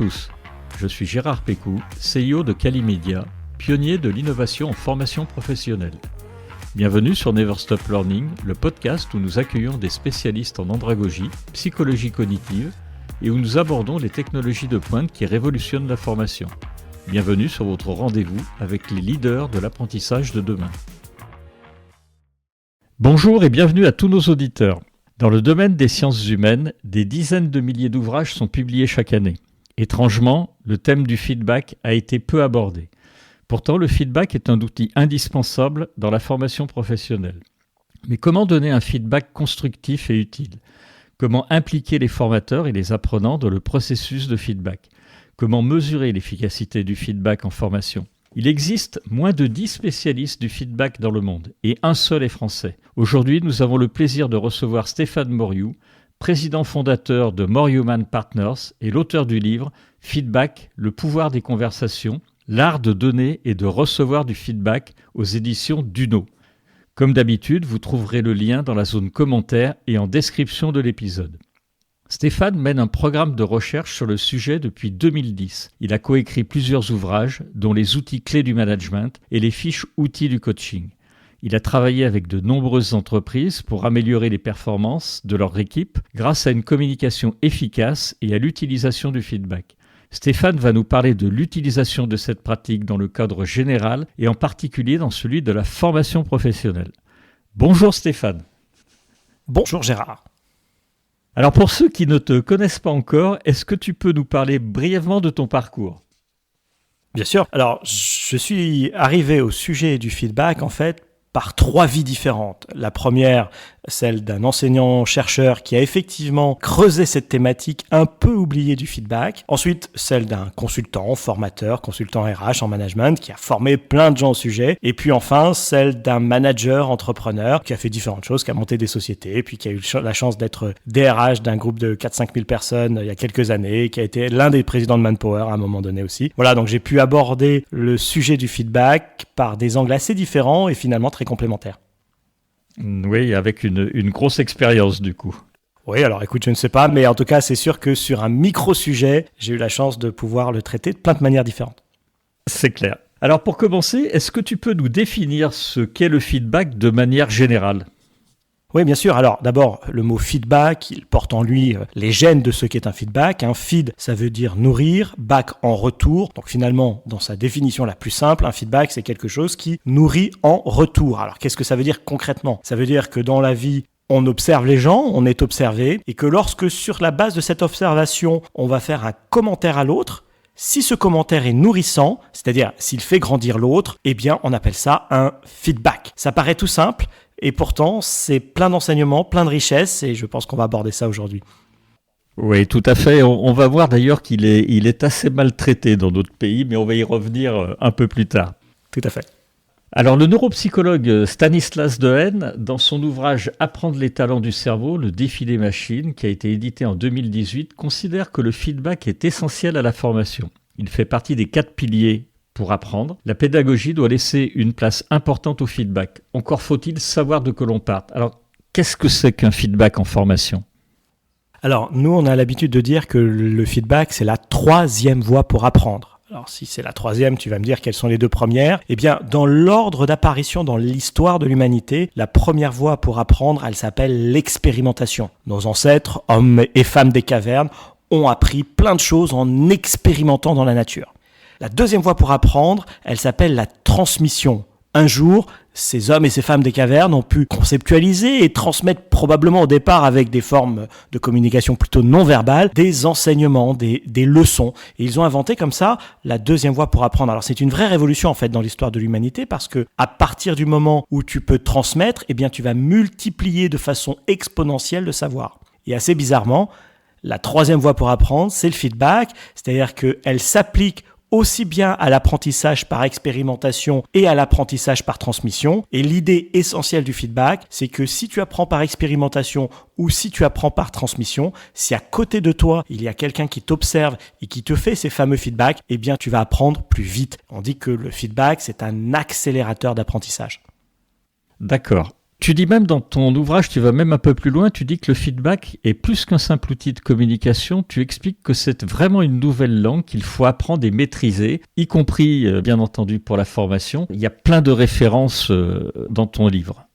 tous, je suis Gérard Pécou, CEO de Calimedia, pionnier de l'innovation en formation professionnelle. Bienvenue sur Never Stop Learning, le podcast où nous accueillons des spécialistes en andragogie, psychologie cognitive et où nous abordons les technologies de pointe qui révolutionnent la formation. Bienvenue sur votre rendez-vous avec les leaders de l'apprentissage de demain. Bonjour et bienvenue à tous nos auditeurs. Dans le domaine des sciences humaines, des dizaines de milliers d'ouvrages sont publiés chaque année. Étrangement, le thème du feedback a été peu abordé. Pourtant, le feedback est un outil indispensable dans la formation professionnelle. Mais comment donner un feedback constructif et utile ? Comment impliquer les formateurs et les apprenants dans le processus de feedback ? Comment mesurer l'efficacité du feedback en formation ? Il existe moins de 10 spécialistes du feedback dans le monde et un seul est français. Aujourd'hui, nous avons le plaisir de recevoir Stéphane Moriou, président fondateur de Moriouman Partners et l'auteur du livre « Feedback, le pouvoir des conversations, l'art de donner et de recevoir du feedback » aux éditions Duno. Comme d'habitude, vous trouverez le lien dans la zone commentaires et en description de l'épisode. Stéphane mène un programme de recherche sur le sujet depuis 2010. Il a coécrit plusieurs ouvrages, dont les outils clés du management et les fiches outils du coaching. Il a travaillé avec de nombreuses entreprises pour améliorer les performances de leur équipe grâce à une communication efficace et à l'utilisation du feedback. Stéphane va nous parler de l'utilisation de cette pratique dans le cadre général et en particulier dans celui de la formation professionnelle. Bonjour Stéphane. Bonjour Gérard. Alors pour ceux qui ne te connaissent pas encore, est-ce que tu peux nous parler brièvement de ton parcours ? Bien sûr. Alors, je suis arrivé au sujet du feedback, en fait, par 3 vies différentes. La première, celle d'un enseignant-chercheur qui a effectivement creusé cette thématique un peu oubliée du feedback. Ensuite, celle d'un consultant, formateur, consultant RH en management qui a formé plein de gens au sujet. Et puis enfin, celle d'un manager, entrepreneur qui a fait différentes choses, qui a monté des sociétés, et puis qui a eu la chance d'être DRH d'un groupe de 4-5 000 personnes il y a quelques années, qui a été l'un des présidents de Manpower à un moment donné aussi. Voilà, donc j'ai pu aborder le sujet du feedback par des angles assez différents et finalement très complémentaires. Oui, avec une grosse expérience du coup. Oui, alors écoute, je ne sais pas, mais en tout cas, c'est sûr que sur un micro-sujet, j'ai eu la chance de pouvoir le traiter de plein de manières différentes. C'est clair. Alors pour commencer, est-ce que tu peux nous définir ce qu'est le feedback de manière générale ? Oui, bien sûr. Alors, d'abord, le mot feedback, il porte en lui les gènes de ce qu'est un feedback. Un feed, ça veut dire nourrir, back en retour. Donc finalement, dans sa définition la plus simple, un feedback, c'est quelque chose qui nourrit en retour. Alors, qu'est-ce que ça veut dire concrètement ? Ça veut dire que dans la vie, on observe les gens, on est observé, et que lorsque sur la base de cette observation, on va faire un commentaire à l'autre, si ce commentaire est nourrissant, c'est-à-dire s'il fait grandir l'autre, eh bien, on appelle ça un feedback. Ça paraît tout simple. Et pourtant, c'est plein d'enseignements, plein de richesses, et je pense qu'on va aborder ça aujourd'hui. Oui, tout à fait. On va voir d'ailleurs qu'il est assez maltraité dans d'autres pays, mais on va y revenir un peu plus tard. Tout à fait. Alors, le neuropsychologue Stanislas Dehaene, dans son ouvrage « Apprendre les talents du cerveau, le défi des machines », qui a été édité en 2018, considère que le feedback est essentiel à la formation. Il fait partie des 4 piliers. Pour apprendre, la pédagogie doit laisser une place importante au feedback. Encore faut-il savoir de quoi l'on part. Alors, qu'est-ce que c'est qu'un feedback en formation ? Alors, nous, on a l'habitude de dire que le feedback, c'est la 3e voie pour apprendre. Alors, si c'est la 3e, tu vas me dire quelles sont les 2 premières. Eh bien, dans l'ordre d'apparition dans l'histoire de l'humanité, la première voie pour apprendre, elle s'appelle l'expérimentation. Nos ancêtres, hommes et femmes des cavernes, ont appris plein de choses en expérimentant dans la nature. La 2e voie pour apprendre, elle s'appelle la transmission. Un jour, ces hommes et ces femmes des cavernes ont pu conceptualiser et transmettre probablement au départ avec des formes de communication plutôt non verbales, des enseignements, des leçons. Et ils ont inventé comme ça la 2e voie pour apprendre. Alors c'est une vraie révolution en fait dans l'histoire de l'humanité parce que à partir du moment où tu peux transmettre, eh bien tu vas multiplier de façon exponentielle le savoir. Et assez bizarrement, la 3e voie pour apprendre, c'est le feedback, c'est-à-dire qu'elle s'applique aussi bien à l'apprentissage par expérimentation et à l'apprentissage par transmission. Et l'idée essentielle du feedback, c'est que si tu apprends par expérimentation ou si tu apprends par transmission, si à côté de toi, il y a quelqu'un qui t'observe et qui te fait ces fameux feedbacks, eh bien, tu vas apprendre plus vite. On dit que le feedback, c'est un accélérateur d'apprentissage. D'accord. Tu dis même dans ton ouvrage, tu vas même un peu plus loin, tu dis que le feedback est plus qu'un simple outil de communication. Tu expliques que c'est vraiment une nouvelle langue qu'il faut apprendre et maîtriser, y compris, bien entendu, pour la formation. Il y a plein de références dans ton livre.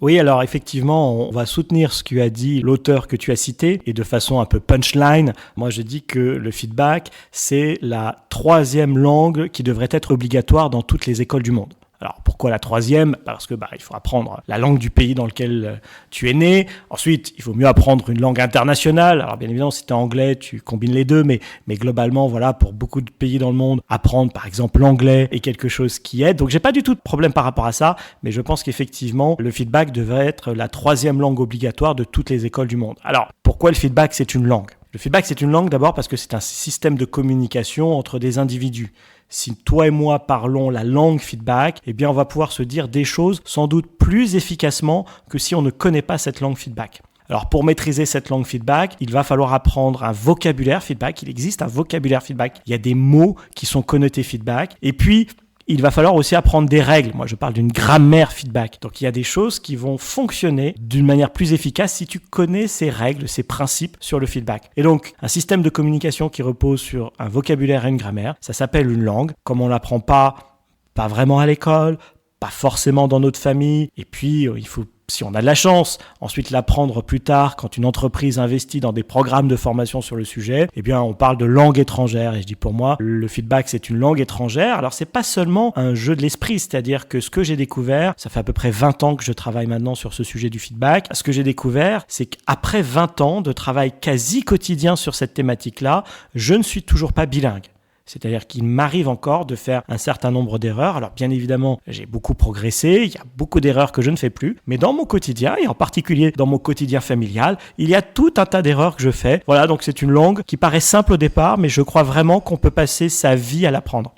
Oui, alors effectivement, on va soutenir ce qu'a dit l'auteur que tu as cité, et de façon un peu punchline, moi je dis que le feedback, c'est la 3e langue qui devrait être obligatoire dans toutes les écoles du monde. Alors pourquoi la 3e ? Parce que il faut apprendre la langue du pays dans lequel tu es né. Ensuite, il faut mieux apprendre une langue internationale. Alors bien évidemment, si tu es anglais, tu combines les deux, mais globalement, voilà, pour beaucoup de pays dans le monde, apprendre par exemple l'anglais est quelque chose qui aide. Donc j'ai pas du tout de problème par rapport à ça, mais je pense qu'effectivement, le feedback devrait être la 3e langue obligatoire de toutes les écoles du monde. Alors pourquoi le feedback c'est une langue ? Le feedback c'est une langue d'abord parce que c'est un système de communication entre des individus. Si toi et moi parlons la langue feedback, eh bien on va pouvoir se dire des choses sans doute plus efficacement que si on ne connaît pas cette langue feedback. Alors pour maîtriser cette langue feedback, il va falloir apprendre un vocabulaire feedback. Il existe un vocabulaire feedback. Il y a des mots qui sont connotés feedback. Et puis, il va falloir aussi apprendre des règles. Moi, je parle d'une grammaire feedback. Donc, il y a des choses qui vont fonctionner d'une manière plus efficace si tu connais ces règles, ces principes sur le feedback. Et donc, un système de communication qui repose sur un vocabulaire et une grammaire, ça s'appelle une langue. Comme on l'apprend pas vraiment à l'école, pas forcément dans notre famille. Et puis, il faut, si on a de la chance, ensuite l'apprendre plus tard quand une entreprise investit dans des programmes de formation sur le sujet. Eh bien, on parle de langue étrangère. Et je dis pour moi, le feedback, c'est une langue étrangère. Alors, c'est pas seulement un jeu de l'esprit. C'est-à-dire que ce que j'ai découvert, ça fait à peu près 20 ans que je travaille maintenant sur ce sujet du feedback. Ce que j'ai découvert, c'est qu'après 20 ans de travail quasi quotidien sur cette thématique-là, je ne suis toujours pas bilingue. C'est-à-dire qu'il m'arrive encore de faire un certain nombre d'erreurs. Alors bien évidemment, j'ai beaucoup progressé, il y a beaucoup d'erreurs que je ne fais plus, mais dans mon quotidien, et en particulier dans mon quotidien familial, il y a tout un tas d'erreurs que je fais. Voilà, donc c'est une langue qui paraît simple au départ, mais je crois vraiment qu'on peut passer sa vie à l'apprendre.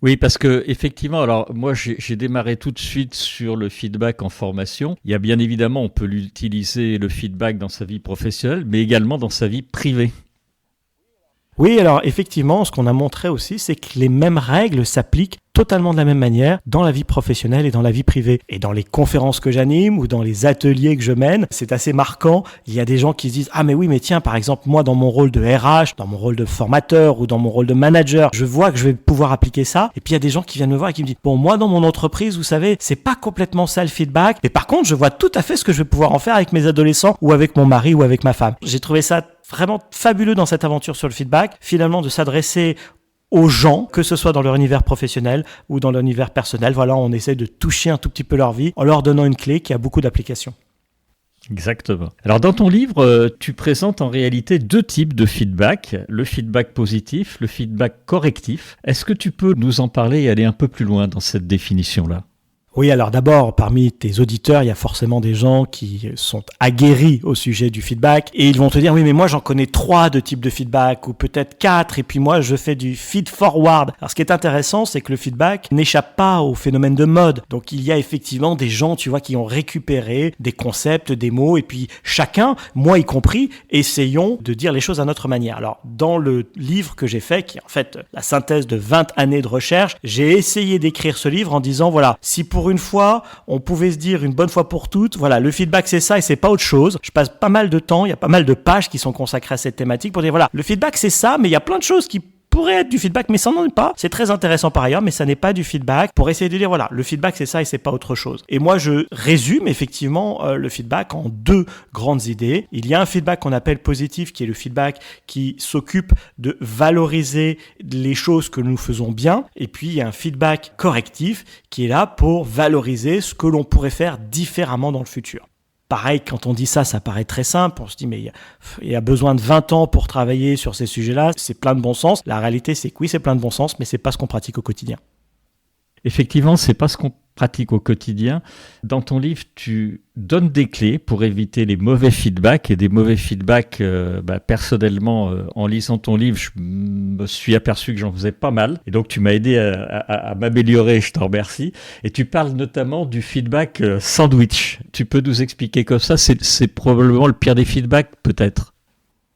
Oui, parce que effectivement, alors moi j'ai démarré tout de suite sur le feedback en formation. Il y a bien évidemment, on peut l'utiliser le feedback dans sa vie professionnelle, mais également dans sa vie privée. Oui, alors effectivement, ce qu'on a montré aussi, c'est que les mêmes règles s'appliquent totalement de la même manière dans la vie professionnelle et dans la vie privée. Et dans les conférences que j'anime ou dans les ateliers que je mène, c'est assez marquant. Il y a des gens qui se disent « Ah mais oui, mais tiens, par exemple, moi dans mon rôle de RH, dans mon rôle de formateur ou dans mon rôle de manager, je vois que je vais pouvoir appliquer ça. » Et puis il y a des gens qui viennent me voir et qui me disent « Bon, moi dans mon entreprise, vous savez, c'est pas complètement ça le feedback, mais par contre, je vois tout à fait ce que je vais pouvoir en faire avec mes adolescents ou avec mon mari ou avec ma femme. » J'ai trouvé ça vraiment fabuleux dans cette aventure sur le feedback, finalement de s'adresser aux gens, que ce soit dans leur univers professionnel ou dans leur univers personnel. Voilà, on essaie de toucher un tout petit peu leur vie en leur donnant une clé qui a beaucoup d'applications. Exactement. Alors dans ton livre, tu présentes en réalité 2 types de feedback, le feedback positif, le feedback correctif. Est-ce que tu peux nous en parler et aller un peu plus loin dans cette définition-là ? Oui, alors d'abord, parmi tes auditeurs, il y a forcément des gens qui sont aguerris au sujet du feedback et ils vont te dire, oui, mais moi j'en connais 3 de types de feedback ou peut-être 4 et puis moi je fais du feed forward. Alors ce qui est intéressant, c'est que le feedback n'échappe pas au phénomène de mode. Donc il y a effectivement des gens, tu vois, qui ont récupéré des concepts, des mots et puis chacun, moi y compris, essayons de dire les choses à notre manière. Alors dans le livre que j'ai fait, qui est en fait la synthèse de 20 années de recherche, j'ai essayé d'écrire ce livre en disant, voilà, si pour une fois, on pouvait se dire une bonne fois pour toutes, voilà, le feedback c'est ça et c'est pas autre chose. Je passe pas mal de temps, il y a pas mal de pages qui sont consacrées à cette thématique pour dire voilà, le feedback c'est ça, mais il y a plein de choses qui pourrait être du feedback, mais ça n'en est pas. C'est très intéressant par ailleurs, mais ça n'est pas du feedback. Pour essayer de dire, voilà, le feedback, c'est ça et c'est pas autre chose. Et moi, je résume effectivement le feedback en 2 grandes idées. Il y a un feedback qu'on appelle positif, qui est le feedback qui s'occupe de valoriser les choses que nous faisons bien. Et puis, il y a un feedback correctif qui est là pour valoriser ce que l'on pourrait faire différemment dans le futur. Pareil, quand on dit ça, ça paraît très simple. On se dit, mais il y a besoin de 20 ans pour travailler sur ces sujets-là. C'est plein de bon sens. La réalité, c'est que oui, c'est plein de bon sens, mais c'est pas ce qu'on pratique au quotidien. Effectivement, c'est pas ce qu'on pratique au quotidien. Dans ton livre, tu donnes des clés pour éviter les mauvais feedbacks et des mauvais feedbacks. Personnellement, en lisant ton livre, je me suis aperçu que j'en faisais pas mal. Et donc, tu m'as aidé à m'améliorer. Je t'en remercie. Et tu parles notamment du feedback sandwich. Tu peux nous expliquer comme ça? C'est probablement le pire des feedbacks, peut-être.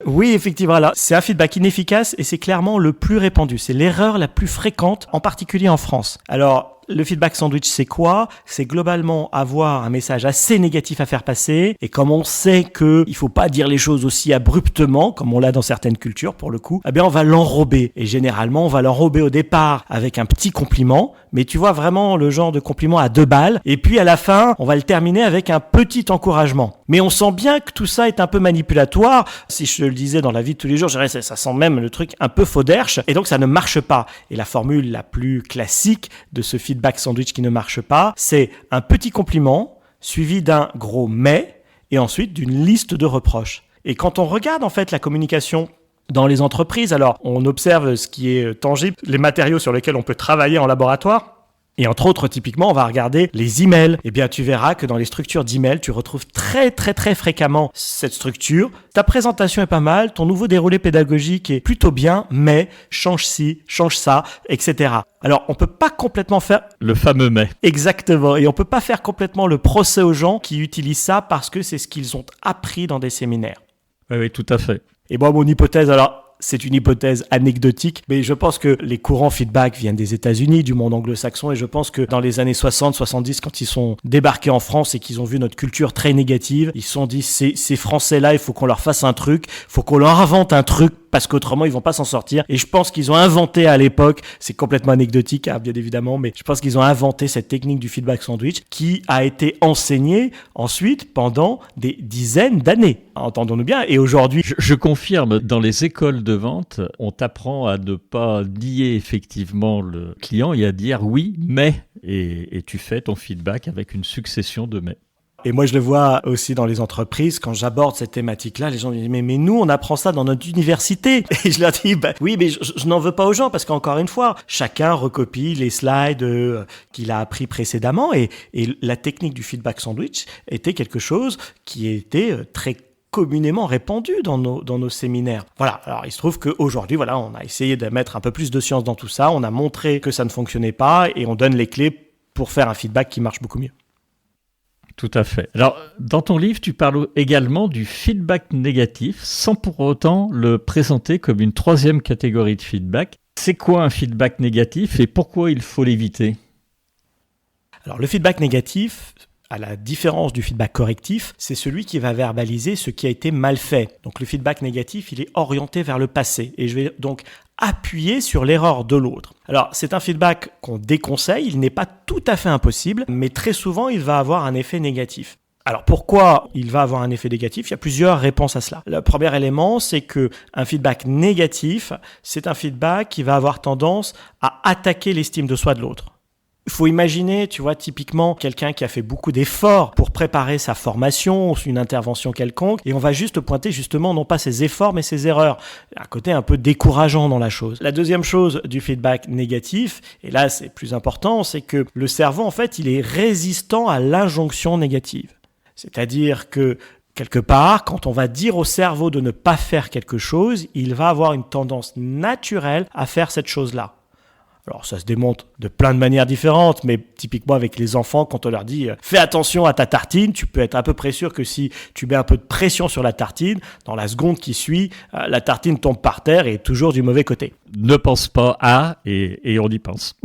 Oui, effectivement. Alors, c'est un feedback inefficace et c'est clairement le plus répandu. C'est l'erreur la plus fréquente, en particulier en France. Alors, Le feedback sandwich, c'est quoi? C'est globalement avoir un message assez négatif à faire passer. Et comme on sait qu'il faut pas dire les choses aussi abruptement, comme on l'a dans certaines cultures pour le coup, eh bien on va l'enrober. Et généralement, on va l'enrober au départ avec un petit compliment. Mais tu vois vraiment le genre de compliment à 2 balles. Et puis à la fin, on va le terminer avec un petit encouragement. Mais on sent bien que tout ça est un peu manipulatoire. Si je le disais dans la vie de tous les jours, je dirais ça sent même le truc un peu fauderche. Et donc ça ne marche pas. Et la formule la plus classique de ce feedback sandwich qui ne marche pas, c'est un petit compliment suivi d'un gros mais et ensuite d'une liste de reproches. Et quand on regarde en fait la communication dans les entreprises, alors on observe ce qui est tangible, les matériaux sur lesquels on peut travailler en laboratoire. Et entre autres, typiquement, on va regarder les emails. Eh bien, tu verras que dans les structures d'emails, tu retrouves très fréquemment cette structure. Ta présentation est pas mal, ton nouveau déroulé pédagogique est plutôt bien, mais change ci, change ça, etc. Alors, on peut pas complètement faire... Le fameux mais. Exactement. Et on peut pas faire complètement le procès aux gens qui utilisent ça parce que c'est ce qu'ils ont appris dans des séminaires. Oui, tout à fait. Et bon, mon hypothèse, alors... C'est une hypothèse anecdotique, mais je pense que les courants feedback viennent des États-Unis, du monde anglo-saxon, et je pense que dans les années 60-70, quand ils sont débarqués en France et qu'ils ont vu notre culture très négative, ils se sont dit, ces Français-là, il faut qu'on leur fasse un truc, il faut qu'on leur invente un truc, parce qu'autrement, ils vont pas s'en sortir. Et je pense qu'ils ont inventé à l'époque, c'est complètement anecdotique, hein, bien évidemment, mais je pense qu'ils ont inventé cette technique du feedback sandwich qui a été enseignée ensuite pendant des dizaines d'années. Entendons-nous bien. Et aujourd'hui... Je confirme, dans les écoles de vente, on t'apprend à ne pas nier effectivement le client et à dire oui, mais, et tu fais ton feedback avec une succession de mais. Et moi, je le vois aussi dans les entreprises. Quand j'aborde cette thématique-là, les gens me disent « Mais nous, on apprend ça dans notre université !» Et je leur dis « Oui, mais je n'en veux pas aux gens parce qu'encore une fois, chacun recopie les slides qu'il a appris précédemment. Et la technique du feedback sandwich était quelque chose qui était très communément répandu dans nos séminaires. Voilà. Alors, il se trouve qu'aujourd'hui, voilà, on a essayé de mettre un peu plus de science dans tout ça. On a montré que ça ne fonctionnait pas et on donne les clés pour faire un feedback qui marche beaucoup mieux. Tout à fait. Alors, dans ton livre, tu parles également du feedback négatif, sans pour autant le présenter comme une troisième catégorie de feedback. C'est quoi un feedback négatif et pourquoi il faut l'éviter ? Alors, le feedback négatif, à la différence du feedback correctif, c'est celui qui va verbaliser ce qui a été mal fait. Donc, le feedback négatif, il est orienté vers le passé. Et je vais donc appuyer sur l'erreur de l'autre. Alors, c'est un feedback qu'on déconseille, il n'est pas tout à fait impossible, mais très souvent, il va avoir un effet négatif. Alors, pourquoi il va avoir un effet négatif ? Il y a plusieurs réponses à cela. Le premier élément, c'est que un feedback négatif, c'est un feedback qui va avoir tendance à attaquer l'estime de soi de l'autre. Il faut imaginer, tu vois, typiquement quelqu'un qui a fait beaucoup d'efforts pour préparer sa formation ou une intervention quelconque, et on va juste pointer justement non pas ses efforts mais ses erreurs. Un côté un peu décourageant dans la chose. La deuxième chose du feedback négatif, et là c'est plus important, c'est que le cerveau en fait il est résistant à l'injonction négative. C'est-à-dire que quelque part, quand on va dire au cerveau de ne pas faire quelque chose, il va avoir une tendance naturelle à faire cette chose-là. Alors ça se démontre de plein de manières différentes, mais typiquement avec les enfants, quand on leur dit « fais attention à ta tartine », tu peux être à peu près sûr que si tu mets un peu de pression sur la tartine, dans la seconde qui suit, la tartine tombe par terre et est toujours du mauvais côté. Ne pense pas à et on y pense.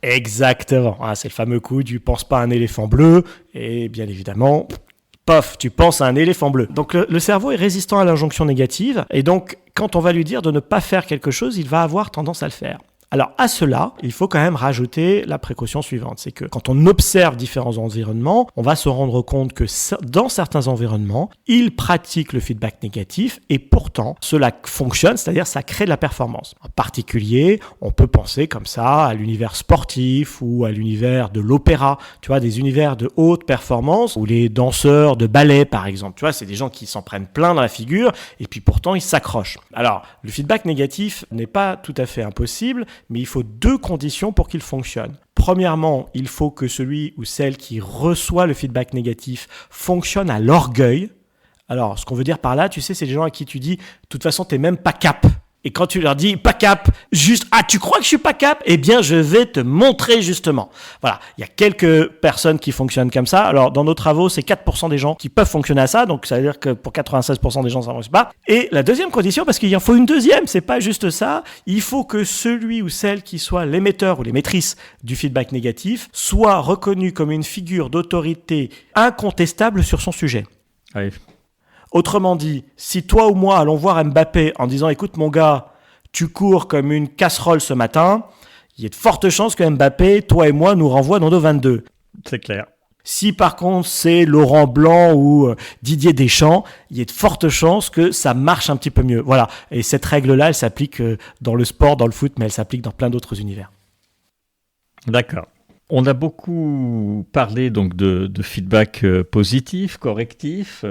Exactement, c'est le fameux coup du « pense pas à un éléphant bleu » et bien évidemment... Pof, tu penses à un éléphant bleu. Donc le cerveau est résistant à l'injonction négative et donc quand on va lui dire de ne pas faire quelque chose, il va avoir tendance à le faire. Alors à cela, il faut quand même rajouter la précaution suivante, c'est que quand on observe différents environnements, on va se rendre compte que dans certains environnements, ils pratiquent le feedback négatif et pourtant cela fonctionne, c'est-à-dire ça crée de la performance. En particulier, on peut penser comme ça à l'univers sportif ou à l'univers de l'opéra, tu vois, des univers de haute performance ou les danseurs de ballet par exemple, tu vois, c'est des gens qui s'en prennent plein dans la figure et puis pourtant ils s'accrochent. Alors, le feedback négatif n'est pas tout à fait impossible, mais il faut 2 conditions pour qu'il fonctionne. Premièrement, il faut que celui ou celle qui reçoit le feedback négatif fonctionne à l'orgueil. Alors, ce qu'on veut dire par là, tu sais, c'est les gens à qui tu dis « de toute façon, t'es même pas cap ». Et quand tu leur dis pas cap, juste tu crois que je suis pas cap? Eh bien, je vais te montrer justement. Voilà, il y a quelques personnes qui fonctionnent comme ça. Alors, dans nos travaux, c'est 4% des gens qui peuvent fonctionner à ça. Donc, ça veut dire que pour 96% des gens, ça ne fonctionne pas. Et la deuxième condition, parce qu'il en faut une deuxième, c'est pas juste ça. Il faut que celui ou celle qui soit l'émetteur ou l'émettrice du feedback négatif soit reconnu comme une figure d'autorité incontestable sur son sujet. Oui. Autrement dit, si toi ou moi allons voir Mbappé en disant « Écoute mon gars, tu cours comme une casserole ce matin », il y a de fortes chances que Mbappé, toi et moi, nous renvoie dans nos 22. C'est clair. Si par contre c'est Laurent Blanc ou Didier Deschamps, il y a de fortes chances que ça marche un petit peu mieux. Voilà. Et cette règle-là, elle s'applique dans le sport, dans le foot, mais elle s'applique dans plein d'autres univers. D'accord. On a beaucoup parlé donc de feedback positif, correctif,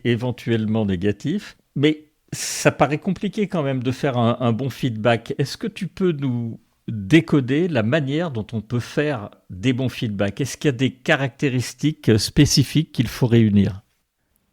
éventuellement négatif, mais ça paraît compliqué quand même de faire un bon feedback. Est-ce que tu peux nous décoder la manière dont on peut faire des bons feedbacks? Est-ce qu'il y a des caractéristiques spécifiques qu'il faut réunir?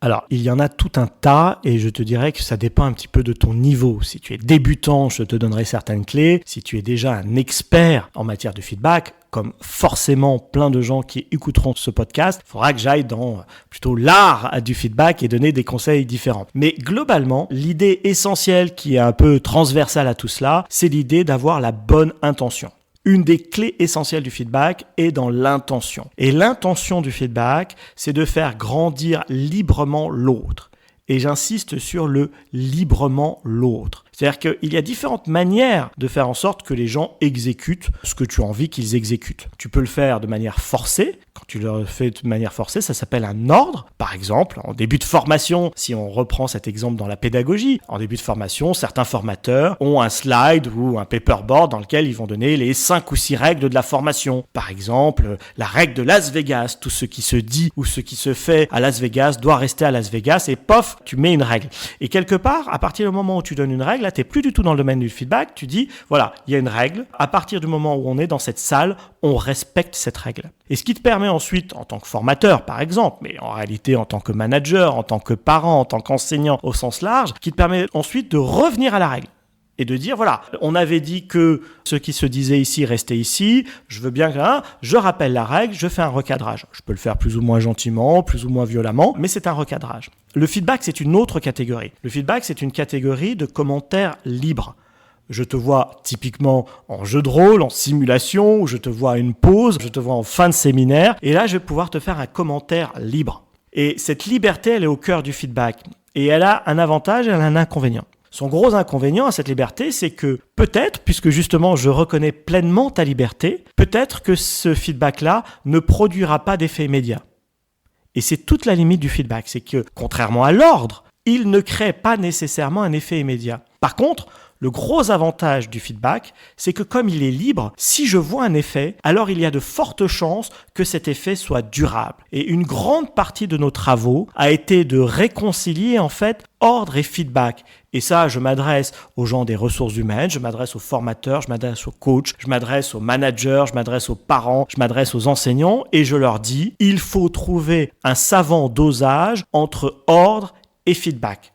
Alors, il y en a tout un tas et je te dirais que ça dépend un petit peu de ton niveau. Si tu es débutant, je te donnerai certaines clés. Si tu es déjà un expert en matière de feedback, comme forcément plein de gens qui écouteront ce podcast, il faudra que j'aille dans plutôt l'art du feedback et donner des conseils différents. Mais globalement, l'idée essentielle qui est un peu transversale à tout cela, c'est l'idée d'avoir la bonne intention. Une des clés essentielles du feedback est dans l'intention. Et l'intention du feedback, c'est de faire grandir librement l'autre. Et j'insiste sur le librement l'autre. C'est-à-dire qu'il y a différentes manières de faire en sorte que les gens exécutent ce que tu as envie qu'ils exécutent. Tu peux le faire de manière forcée. Quand tu le fais de manière forcée, ça s'appelle un ordre. Par exemple, en début de formation, si on reprend cet exemple dans la pédagogie, en début de formation, certains formateurs ont un slide ou un paperboard dans lequel ils vont donner les 5 ou 6 règles de la formation. Par exemple, la règle de Las Vegas. Tout ce qui se dit ou ce qui se fait à Las Vegas doit rester à Las Vegas et pof, tu mets une règle. Et quelque part, à partir du moment où tu donnes une règle, là, tu n'es plus du tout dans le domaine du feedback. Tu dis, voilà, il y a une règle. À partir du moment où on est dans cette salle, on respecte cette règle. Et ce qui te permet ensuite, en tant que formateur, par exemple, mais en réalité en tant que manager, en tant que parent, en tant qu'enseignant au sens large, qui te permet ensuite de revenir à la règle. Et de dire, voilà, on avait dit que ce qui se disait ici restait ici, je veux bien que, je rappelle la règle, je fais un recadrage. Je peux le faire plus ou moins gentiment, plus ou moins violemment, mais c'est un recadrage. Le feedback, c'est une autre catégorie. Le feedback, c'est une catégorie de commentaires libres. Je te vois typiquement en jeu de rôle, en simulation, ou je te vois à une pause, je te vois en fin de séminaire, et là, je vais pouvoir te faire un commentaire libre. Et cette liberté, elle est au cœur du feedback. Et elle a un avantage et elle a un inconvénient. Son gros inconvénient à cette liberté, c'est que peut-être, puisque justement je reconnais pleinement ta liberté, peut-être que ce feedback-là ne produira pas d'effet immédiat. Et c'est toute la limite du feedback, c'est que contrairement à l'ordre, il ne crée pas nécessairement un effet immédiat. Par contre, le gros avantage du feedback, c'est que comme il est libre, si je vois un effet, alors il y a de fortes chances que cet effet soit durable. Et une grande partie de nos travaux a été de réconcilier en fait ordre et feedback. Et ça, je m'adresse aux gens des ressources humaines, je m'adresse aux formateurs, je m'adresse aux coachs, je m'adresse aux managers, je m'adresse aux parents, je m'adresse aux enseignants et je leur dis, il faut trouver un savant dosage entre ordre et feedback.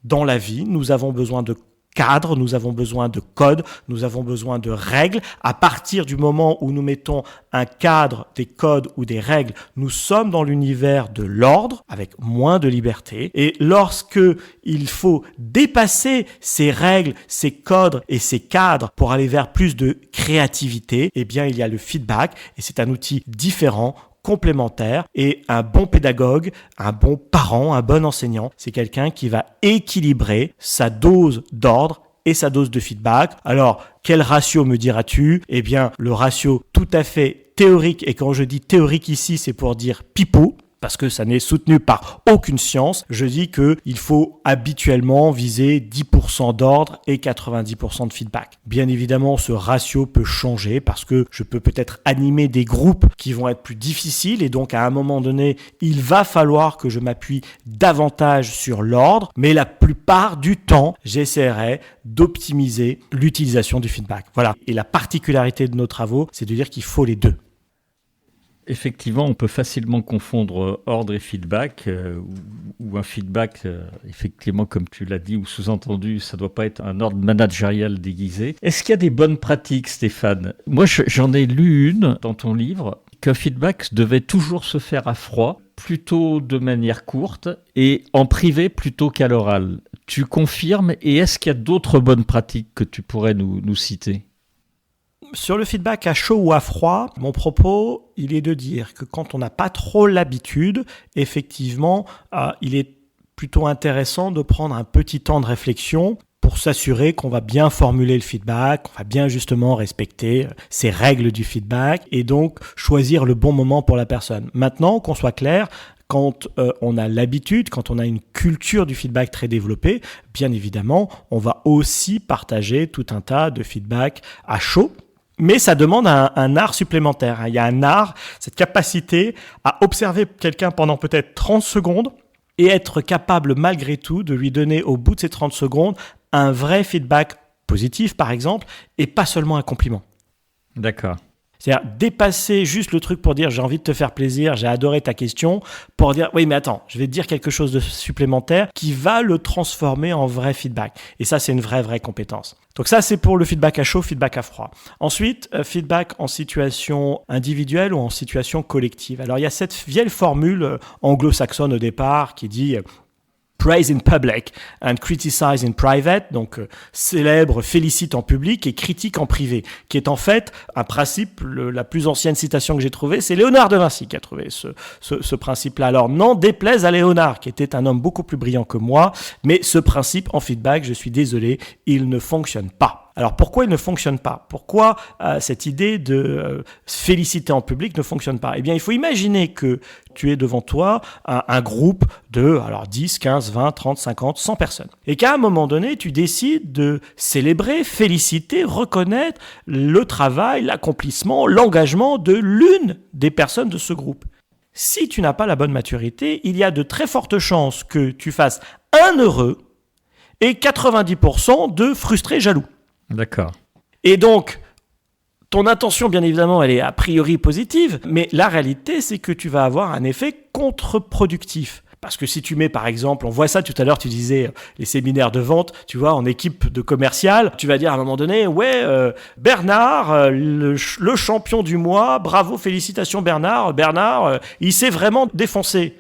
Dans la vie, nous avons besoin de cadre, nous avons besoin de code, nous avons besoin de règles. À partir du moment où nous mettons un cadre, des codes ou des règles, nous sommes dans l'univers de l'ordre avec moins de liberté. Et lorsque il faut dépasser ces règles, ces codes et ces cadres pour aller vers plus de créativité, eh bien il y a le feedback et c'est un outil différent, complémentaire, et un bon pédagogue, un bon parent, un bon enseignant, c'est quelqu'un qui va équilibrer sa dose d'ordre et sa dose de feedback. Alors, quel ratio me diras-tu? Eh bien, le ratio tout à fait théorique, et quand je dis théorique ici, c'est pour dire pipeau, parce que ça n'est soutenu par aucune science. Je dis qu'il faut habituellement viser 10% d'ordre et 90% de feedback. Bien évidemment, ce ratio peut changer parce que je peux peut-être animer des groupes qui vont être plus difficiles et donc à un moment donné, il va falloir que je m'appuie davantage sur l'ordre, mais la plupart du temps, j'essaierai d'optimiser l'utilisation du feedback. Voilà. Et la particularité de nos travaux, c'est de dire qu'il faut les deux. Effectivement, on peut facilement confondre ordre et feedback, ou un feedback, effectivement, comme tu l'as dit, ou sous-entendu, ça ne doit pas être un ordre managérial déguisé. Est-ce qu'il y a des bonnes pratiques, Stéphane ? Moi, j'en ai lu une dans ton livre, qu'un feedback devait toujours se faire à froid, plutôt de manière courte, et en privé plutôt qu'à l'oral. Tu confirmes, et est-ce qu'il y a d'autres bonnes pratiques que tu pourrais nous citer ? Sur le feedback à chaud ou à froid, mon propos, il est de dire que quand on n'a pas trop l'habitude, effectivement, il est plutôt intéressant de prendre un petit temps de réflexion pour s'assurer qu'on va bien formuler le feedback, qu'on va bien justement respecter ces règles du feedback et donc choisir le bon moment pour la personne. Maintenant, qu'on soit clair, quand on a l'habitude, quand on a une culture du feedback très développée, bien évidemment, on va aussi partager tout un tas de feedback à chaud. Mais ça demande un art supplémentaire. Il y a un art, cette capacité à observer quelqu'un pendant peut-être 30 secondes et être capable malgré tout de lui donner au bout de ces 30 secondes un vrai feedback positif par exemple et pas seulement un compliment. D'accord. C'est-à-dire dépasser juste le truc pour dire j'ai envie de te faire plaisir, j'ai adoré ta question, pour dire oui mais attends, je vais te dire quelque chose de supplémentaire qui va le transformer en vrai feedback. Et ça c'est une vraie compétence. Donc ça c'est pour le feedback à chaud, feedback à froid. Ensuite, feedback en situation individuelle ou en situation collective. Alors il y a cette vieille formule anglo-saxonne au départ qui dit praise in public and criticize in private, donc célèbre, félicite en public et critique en privé, qui est en fait un principe, la plus ancienne citation que j'ai trouvée, c'est Léonard de Vinci qui a trouvé ce principe-là. Alors n'en déplaise à Léonard, qui était un homme beaucoup plus brillant que moi, mais ce principe en feedback, je suis désolé, il ne fonctionne pas. Alors pourquoi il ne fonctionne pas ? Pourquoi cette idée de féliciter en public ne fonctionne pas ? Eh bien, il faut imaginer que tu es devant toi un groupe de 10, 15, 20, 30, 50, 100 personnes. Et qu'à un moment donné, tu décides de célébrer, féliciter, reconnaître le travail, l'accomplissement, l'engagement de l'une des personnes de ce groupe. Si tu n'as pas la bonne maturité, il y a de très fortes chances que tu fasses un heureux et 90% de frustrés jaloux. D'accord. Et donc, ton intention, bien évidemment, elle est a priori positive, mais la réalité, c'est que tu vas avoir un effet contre-productif. Parce que si tu mets, par exemple, on voit ça tout à l'heure, tu disais les séminaires de vente, tu vois, en équipe de commercial, tu vas dire à un moment donné, Bernard, le champion du mois, bravo, félicitations Bernard, il s'est vraiment défoncé.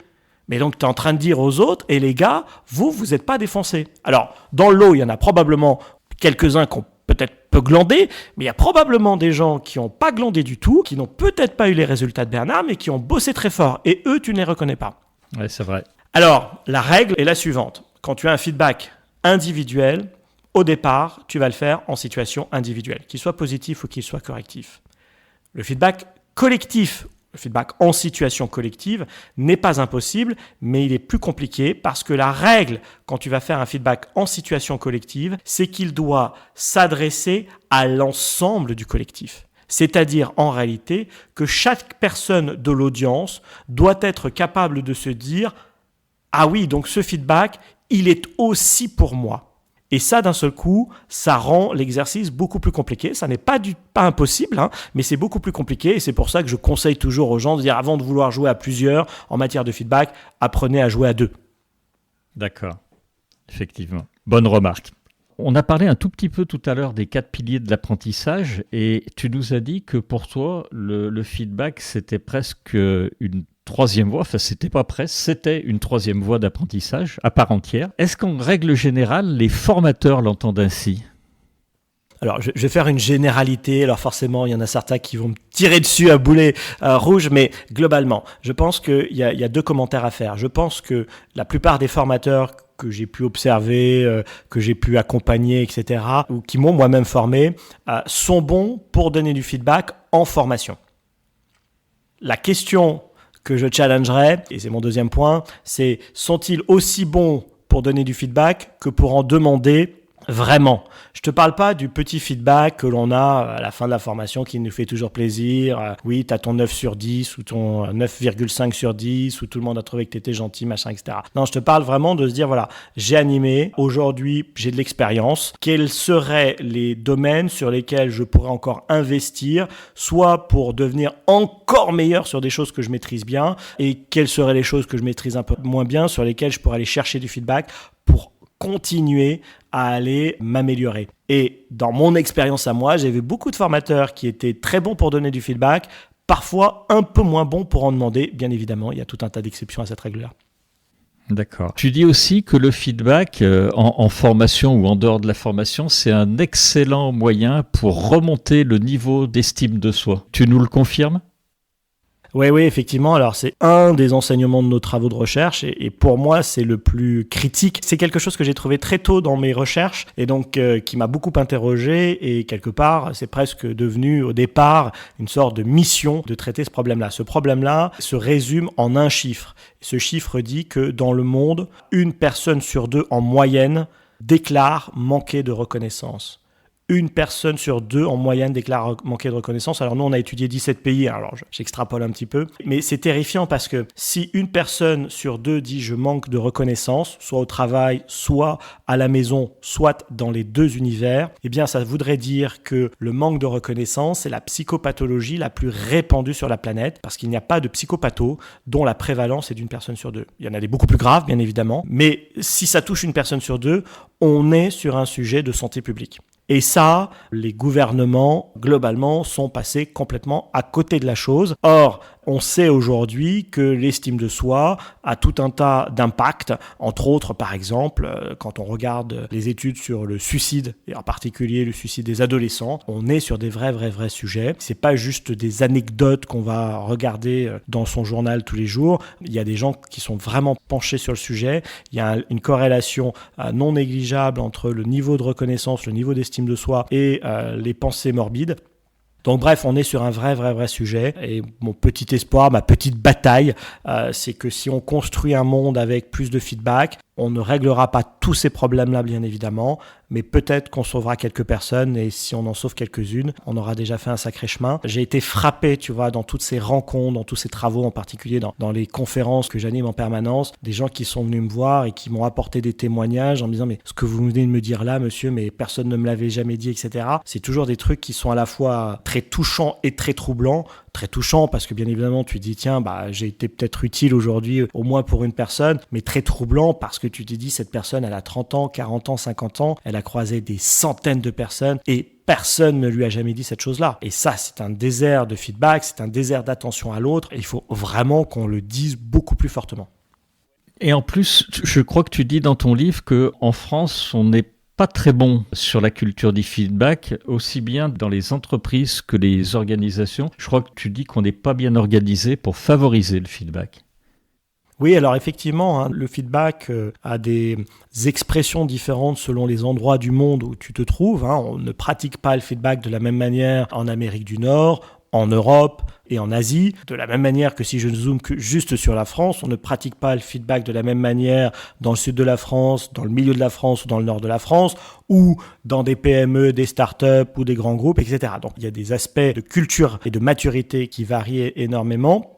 Mais donc, tu es en train de dire aux autres, et les gars, vous n'êtes pas défoncés. Alors, dans le lot, il y en a probablement quelques-uns qui ont peut-être peu glandé, mais il y a probablement des gens qui n'ont pas glandé du tout, qui n'ont peut-être pas eu les résultats de Bernard, mais qui ont bossé très fort. Et eux, tu ne les reconnais pas. Oui, c'est vrai. Alors, la règle est la suivante. Quand tu as un feedback individuel, au départ, tu vas le faire en situation individuelle, qu'il soit positif ou qu'il soit correctif. Le feedback collectif, le feedback en situation collective n'est pas impossible, mais il est plus compliqué parce que la règle, quand tu vas faire un feedback en situation collective, c'est qu'il doit s'adresser à l'ensemble du collectif. C'est-à-dire, en réalité, que chaque personne de l'audience doit être capable de se dire « Ah oui, donc ce feedback, il est aussi pour moi ». Et ça, d'un seul coup, ça rend l'exercice beaucoup plus compliqué. Ça n'est pas impossible, mais c'est beaucoup plus compliqué. Et c'est pour ça que je conseille toujours aux gens de dire, avant de vouloir jouer à plusieurs en matière de feedback, apprenez à jouer à deux. D'accord, effectivement. Bonne remarque. On a parlé un tout petit peu tout à l'heure des 4 piliers de l'apprentissage et tu nous as dit que pour toi, le feedback, c'était presque une troisième voie, enfin c'était pas presque, c'était une troisième voie d'apprentissage à part entière. Est-ce qu'en règle générale, les formateurs l'entendent ainsi ? Alors, je vais faire une généralité. Alors forcément, il y en a certains qui vont me tirer dessus à boulet rouge, mais globalement, je pense qu'il y a 2 commentaires à faire. Je pense que la plupart des formateurs que j'ai pu observer, que j'ai pu accompagner, etc., ou qui m'ont moi-même formé, sont bons pour donner du feedback en formation. La question que je challengerais, et c'est mon deuxième point, c'est sont-ils aussi bons pour donner du feedback que pour en demander Vraiment. Je te parle pas du petit feedback que l'on a à la fin de la formation qui nous fait toujours plaisir. Oui, tu as ton 9 sur 10 ou ton 9,5 sur 10 où tout le monde a trouvé que tu étais gentil, machin, etc. Non, je te parle vraiment de se dire, voilà, j'ai animé, aujourd'hui j'ai de l'expérience. Quels seraient les domaines sur lesquels je pourrais encore investir, soit pour devenir encore meilleur sur des choses que je maîtrise bien, et quelles seraient les choses que je maîtrise un peu moins bien sur lesquelles je pourrais aller chercher du feedback pour continuer à aller m'améliorer. Et dans mon expérience à moi, j'ai vu beaucoup de formateurs qui étaient très bons pour donner du feedback, parfois un peu moins bons pour en demander. Bien évidemment, il y a tout un tas d'exceptions à cette règle-là. D'accord. Tu dis aussi que le feedback en formation ou en dehors de la formation, c'est un excellent moyen pour remonter le niveau d'estime de soi. Tu nous le confirmes ? Oui, effectivement. Alors, c'est un des enseignements de nos travaux de recherche et pour moi, c'est le plus critique. C'est quelque chose que j'ai trouvé très tôt dans mes recherches et donc qui m'a beaucoup interrogé et quelque part, c'est presque devenu au départ une sorte de mission de traiter ce problème-là. Ce problème-là se résume en un chiffre. Ce chiffre dit que dans le monde, 1 personne sur 2 en moyenne déclare manquer de reconnaissance. 1 personne sur 2 en moyenne déclare manquer de reconnaissance. Alors nous, on a étudié 17 pays, alors j'extrapole un petit peu, mais c'est terrifiant parce que si 1 personne sur 2 dit « je manque de reconnaissance », soit au travail, soit à la maison, soit dans les 2 univers, eh bien ça voudrait dire que le manque de reconnaissance est la psychopathologie la plus répandue sur la planète parce qu'il n'y a pas de psychopatho dont la prévalence est d'1 personne sur 2. Il y en a des beaucoup plus graves, bien évidemment, mais si ça touche 1 personne sur 2, on est sur un sujet de santé publique. Et ça, les gouvernements, globalement, sont passés complètement à côté de la chose. Or, on sait aujourd'hui que l'estime de soi a tout un tas d'impacts, entre autres, par exemple, quand on regarde les études sur le suicide, et en particulier le suicide des adolescents, on est sur des vrais sujets. C'est pas juste des anecdotes qu'on va regarder dans son journal tous les jours. Il y a des gens qui sont vraiment penchés sur le sujet. Il y a une corrélation non négligeable entre le niveau de reconnaissance, le niveau d'estime de soi et les pensées morbides. Donc bref, on est sur un vrai sujet et mon petit espoir, ma petite bataille, c'est que si on construit un monde avec plus de feedback, on ne réglera pas tous ces problèmes-là, bien évidemment, mais peut-être qu'on sauvera quelques personnes et si on en sauve quelques-unes, on aura déjà fait un sacré chemin. J'ai été frappé, tu vois, dans toutes ces rencontres, dans tous ces travaux, en particulier dans les conférences que j'anime en permanence, des gens qui sont venus me voir et qui m'ont apporté des témoignages en me disant « mais ce que vous venez de me dire là, monsieur, mais personne ne me l'avait jamais dit, etc. » C'est toujours des trucs qui sont à la fois très touchants et très troublants. Très touchant parce que bien évidemment tu te dis tiens j'ai été peut-être utile aujourd'hui au moins pour une personne, mais très troublant parce que tu te dis cette personne elle a 30 ans, 40 ans, 50 ans, elle a croisé des centaines de personnes et personne ne lui a jamais dit cette chose-là. Et ça, c'est un désert de feedback, c'est un désert d'attention à l'autre et il faut vraiment qu'on le dise beaucoup plus fortement. Et en plus, je crois que tu dis dans ton livre qu'en France, on n'est pas très bon sur la culture du feedback, aussi bien dans les entreprises que les organisations. Je crois que tu dis qu'on n'est pas bien organisé pour favoriser le feedback. Oui, alors effectivement, le feedback a des expressions différentes selon les endroits du monde où tu te trouves. On ne pratique pas le feedback de la même manière en Amérique du Nord, en Europe et en Asie. De la même manière que si je zoome juste sur la France, on ne pratique pas le feedback de la même manière dans le sud de la France, dans le milieu de la France ou dans le nord de la France, ou dans des PME, des startups ou des grands groupes, etc. Donc il y a des aspects de culture et de maturité qui varient énormément.